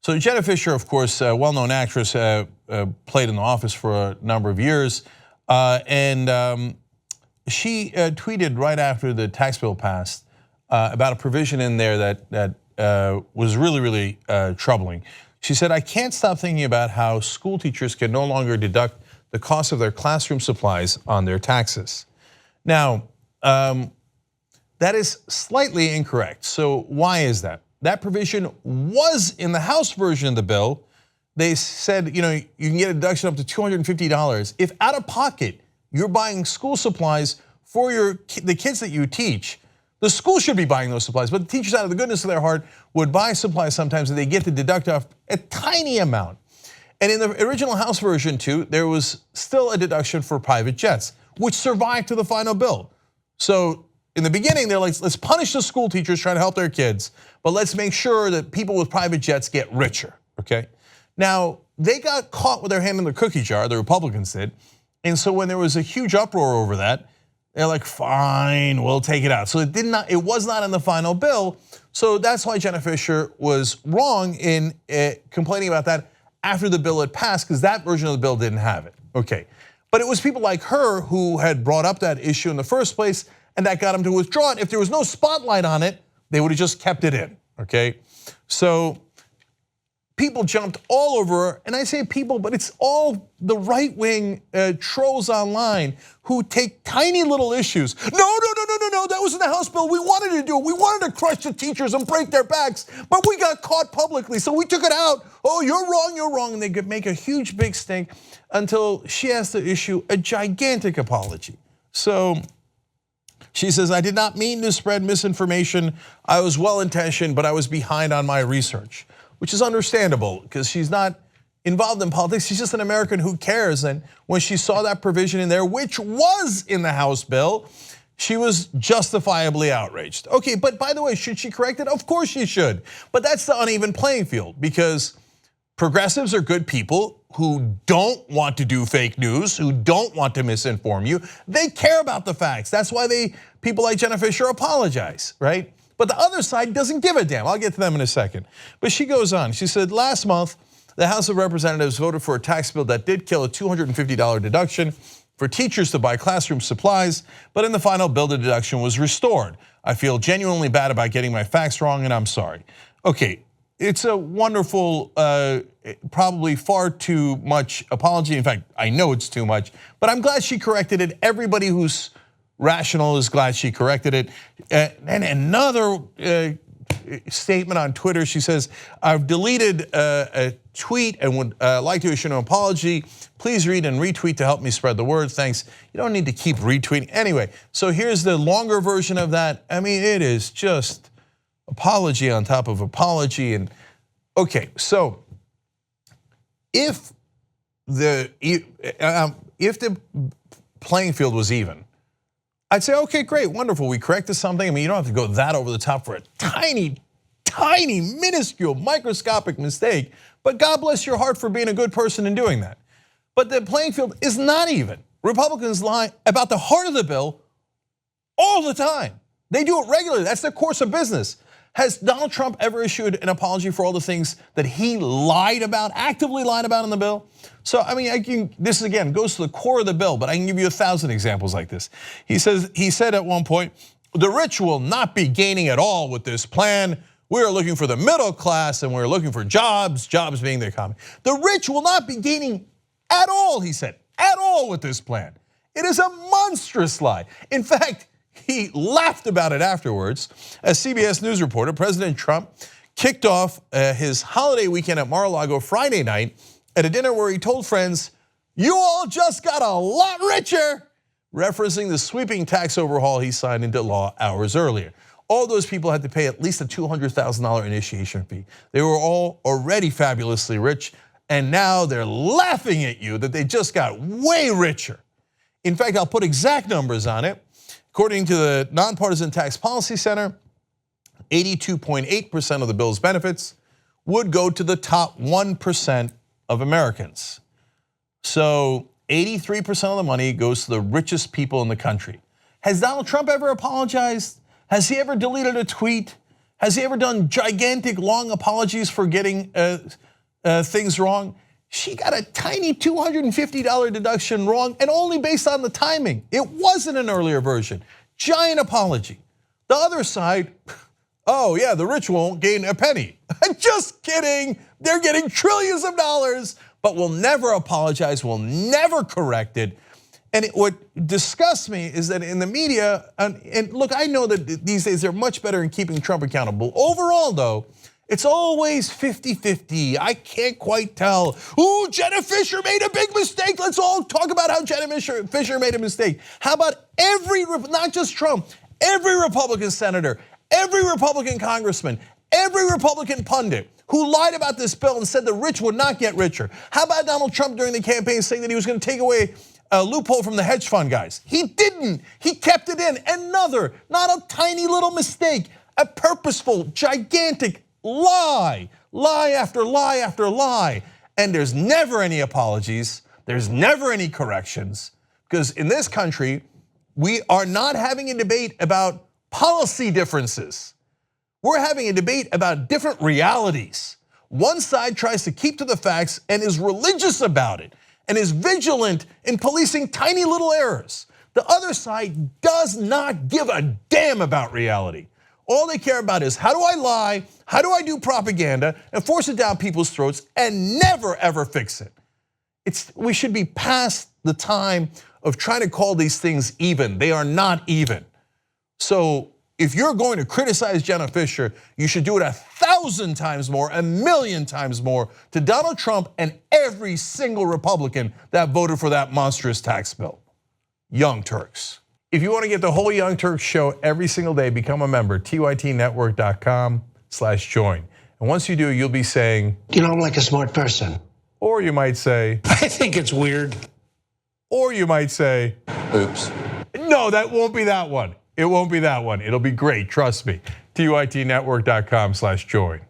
So Jenna Fischer, of course, a well-known actress, played in The Office for a number of years. She tweeted right after the tax bill passed about a provision in there that was really, really troubling. She said, "I can't stop thinking about how school teachers can no longer deduct the cost of their classroom supplies on their taxes." Now, that is slightly incorrect. So why is that? That provision was in the House version of the bill. They said, you can get a deduction up to $250 if out of pocket you're buying school supplies for the kids that you teach. The school should be buying those supplies, but the teachers, out of the goodness of their heart, would buy supplies sometimes, and they get to deduct off a tiny amount. And in the original House version too, there was still a deduction for private jets, which survived to the final bill. So in the beginning, they're like, let's punish the school teachers trying to help their kids, but let's make sure that people with private jets get richer, okay? Now, they got caught with their hand in the cookie jar, the Republicans did, and so when there was a huge uproar over that, they're like, fine, we'll take it out. So it was not in the final bill, so that's why Jenna Fischer was wrong in complaining about that after the bill had passed, because that version of the bill didn't have it, okay? But it was people like her who had brought up that issue in the first place, and that got them to withdraw it. If there was no spotlight on it, they would have just kept it in, okay? So people jumped all over her, and I say people, but it's all the right-wing trolls online who take tiny little issues. No, that was in the House bill. We wanted to do it. We wanted to crush the teachers and break their backs, but we got caught publicly, so we took it out. Oh, you're wrong, and they could make a huge big stink until she has to issue a gigantic apology. So she says, "I did not mean to spread misinformation. I was well-intentioned, but I was behind on my research," which is understandable because she's not involved in politics. She's just an American who cares. And when she saw that provision in there, which was in the House bill, she was justifiably outraged. Okay, but by the way, should she correct it? Of course she should. But that's the uneven playing field, because progressives are good people who don't want to do fake news, who don't want to misinform you. They care about the facts. That's why people like Jenna Fischer apologize, right? But the other side doesn't give a damn. I'll get to them in a second. But she goes on, she said, last month, the House of Representatives voted for a tax bill that did kill a $250 deduction for teachers to buy classroom supplies, but in the final bill, the deduction was restored. I feel genuinely bad about getting my facts wrong, and I'm sorry. Okay, it's a wonderful, probably far too much apology. In fact, I know it's too much, but I'm glad she corrected it. Everybody who's rational is glad she corrected it. And another statement on Twitter, she says, "I've deleted a tweet and would like to issue an apology. Please read and retweet to help me spread the word. Thanks." You don't need to keep retweeting. Anyway, so here's the longer version of that. I mean, it is just apology on top of apology. And okay, so if the playing field was even, I'd say, okay, great, wonderful, we corrected something. I mean, you don't have to go that over the top for a tiny, minuscule, microscopic mistake, but God bless your heart for being a good person in doing that. But the playing field is not even. Republicans lie about the heart of the bill all the time. They do it regularly, that's their course of business. Has Donald Trump ever issued an apology for all the things that he lied about, actively lied about in the bill? So, I mean, this again goes to the core of the bill, but I can give you 1,000 examples like this. He said at one point, "The rich will not be gaining at all with this plan. We're looking for the middle class and we're looking for jobs being the economy. The rich will not be gaining at all," he said, "at all with this plan." It is a monstrous lie. In fact, he laughed about it afterwards. As CBS News reported, President Trump kicked off his holiday weekend at Mar-a-Lago Friday night at a dinner where he told friends, "You all just got a lot richer," referencing the sweeping tax overhaul he signed into law hours earlier. All those people had to pay at least a $200,000 initiation fee. They were all already fabulously rich, and now they're laughing at you that they just got way richer. In fact, I'll put exact numbers on it. According to the Nonpartisan Tax Policy Center, 82.8% of the bill's benefits would go to the top 1% of Americans. So 83% of the money goes to the richest people in the country. Has Donald Trump ever apologized? Has he ever deleted a tweet? Has he ever done gigantic, long apologies for getting things wrong? She got a tiny $250 deduction wrong, and only based on the timing. It wasn't an earlier version. Giant apology. The other side, oh yeah, the rich won't gain a penny. Just kidding. They're getting trillions of dollars, but will never apologize, will never correct it. And what disgusts me is that in the media, and look, I know that these days they're much better in keeping Trump accountable. Overall though, it's always 50-50. I can't quite tell. Ooh, Jenna Fischer made a big mistake. Let's all talk about how Jenna Fischer made a mistake. How about not just Trump, every Republican senator, every Republican congressman, every Republican pundit who lied about this bill and said the rich would not get richer? How about Donald Trump during the campaign saying that he was going to take away a loophole from the hedge fund guys? He didn't. He kept it in. Another, not a tiny little mistake, a purposeful, gigantic lie. Lie after lie after lie. And there's never any apologies. There's never any corrections. Because in this country, we are not having a debate about policy differences. We're having a debate about different realities. One side tries to keep to the facts and is religious about it and is vigilant in policing tiny little errors. The other side does not give a damn about reality. All they care about is how do I lie, how do I do propaganda and force it down people's throats and never ever fix it. We should be past the time of trying to call these things even. They are not even. So if you're going to criticize Jenna Fischer, you should do it 1,000 times more, 1,000,000 times more to Donald Trump and every single Republican that voted for that monstrous tax bill. Young Turks. If you want to get the whole Young Turks show every single day, become a member, tytnetwork.com/join. And once you do, you'll be saying, you know, I'm like a smart person. Or you might say, I think it's weird. Or you might say, oops. No, that won't be that one. It won't be that one. It'll be great, trust me. tytnetwork.com/join.